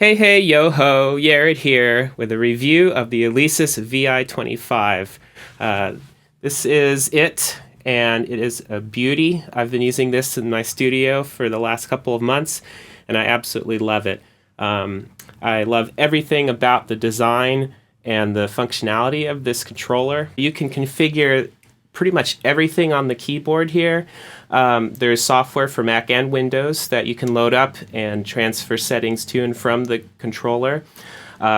Hey, hey, yo-ho, Yared here with a review of the Alesis VI25. This is it, and it is a beauty. I've been using this in my studio for the last couple of months, and I absolutely love it. I love everything about the design and the functionality of this controller. You can configure pretty much everything on the keyboard here. There's software for Mac and Windows that you can load up and transfer settings to and from the controller.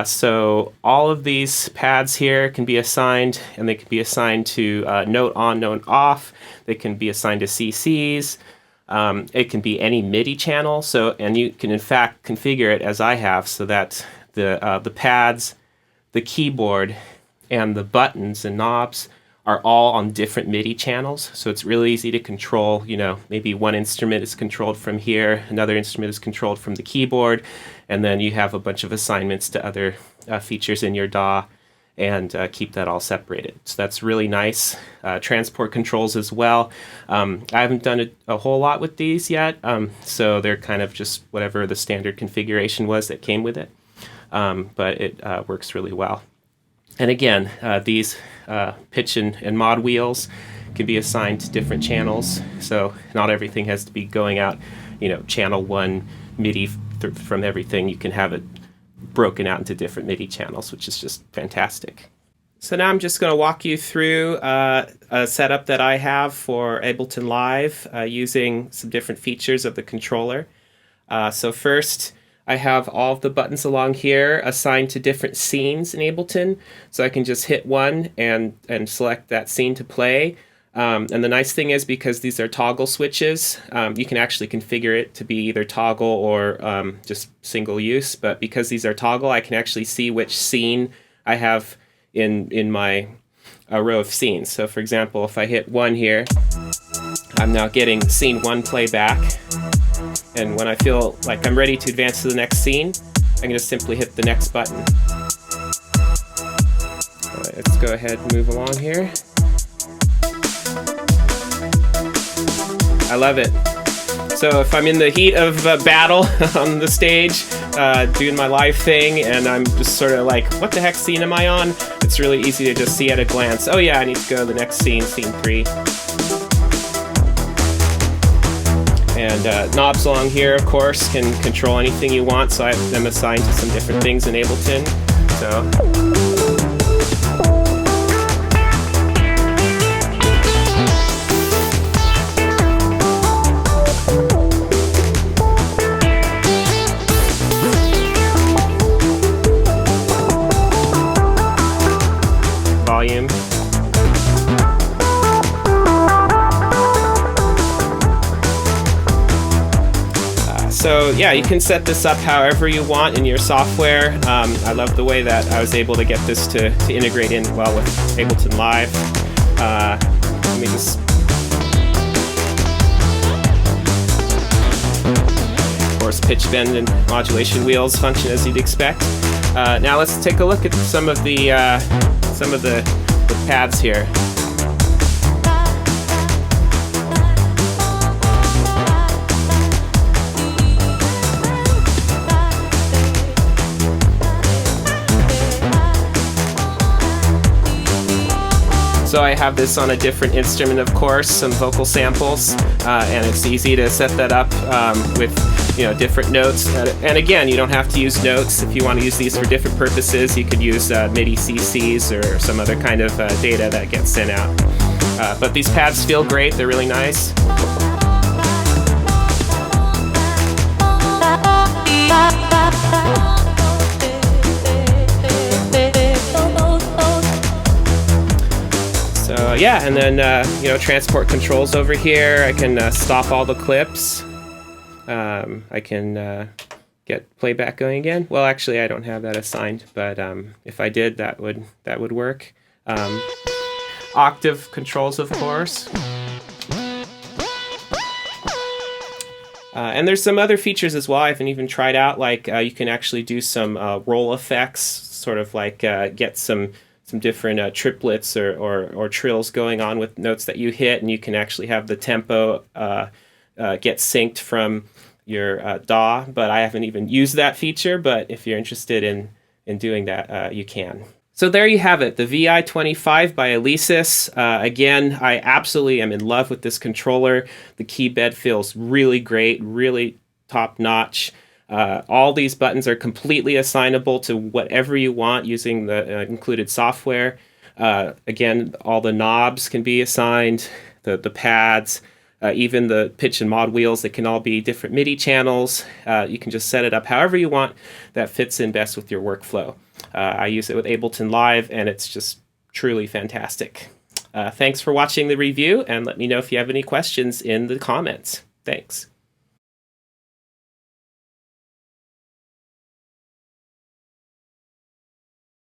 So all of these pads here can be assigned, and they can be assigned to note on, note off. They can be assigned to CCs. It can be any MIDI channel. And you can in fact configure it as I have, so that the pads, the keyboard, and the buttons and knobs are all on different MIDI channels, so it's really easy to control. Maybe one instrument is controlled from here, another instrument is controlled from the keyboard, and then you have a bunch of assignments to other features in your DAW, and keep that all separated. So that's really nice. Transport controls as well. I haven't done a whole lot with these yet, so they're kind of just whatever the standard configuration was that came with it, but it works really well. And again, these pitch and mod wheels can be assigned to different channels, so not everything has to be going out, channel 1 MIDI from everything. You can have it broken out into different MIDI channels, which is just fantastic. So now I'm just going to walk you through a setup that I have for Ableton Live using some different features of the controller. So first, I have all of the buttons along here assigned to different scenes in Ableton, so I can just hit one and select that scene to play. And the nice thing is, because these are toggle switches, you can actually configure it to be either toggle or just single use. But because these are toggle, I can actually see which scene I have in my row of scenes. So for example, if I hit 1 here, I'm now getting scene 1 playback. And when I feel like I'm ready to advance to the next scene, I can just simply hit the next button. Alright, let's go ahead and move along here. I love it. So if I'm in the heat of battle on the stage, doing my live thing, and I'm just sort of like, what the heck scene am I on? It's really easy to just see at a glance, oh yeah, I need to go to the next scene, scene 3. And knobs along here, of course, can control anything you want, so I have them assigned to some different things in Ableton. Volume. So yeah, you can set this up however you want in your software. I love the way that I was able to get this to integrate in well with Ableton Live. Let me just... Of course, pitch bend and modulation wheels function as you'd expect. Now let's take a look at some of the pads here. So I have this on a different instrument, of course, some vocal samples, and it's easy to set that up with different notes. And again, you don't have to use notes. If you want to use these for different purposes, you could use MIDI CCs or some other kind of data that gets sent out. But these pads feel great, they're really nice. Yeah, and then transport controls over here. I can stop all the clips. I can get playback going again. Well, actually, I don't have that assigned, but if I did, that would work. Octave controls, of course. And there's some other features as well I haven't even tried out, like you can actually do some roll effects, sort of like get some different triplets or trills going on with notes that you hit, and you can actually have the tempo get synced from DAW, but I haven't even used that feature. But if you're interested in doing that, you can. So there you have it, the VI25 by Alesis. Again, I absolutely am in love with this controller. The keybed feels really great, really top-notch. All these buttons are completely assignable to whatever you want using the included software. Again, all the knobs can be assigned, the pads, even the pitch and mod wheels, they can all be different MIDI channels. You can just set it up however you want that fits in best with your workflow. I use it with Ableton Live, and it's just truly fantastic. Thanks for watching the review, and let me know if you have any questions in the comments. Thanks.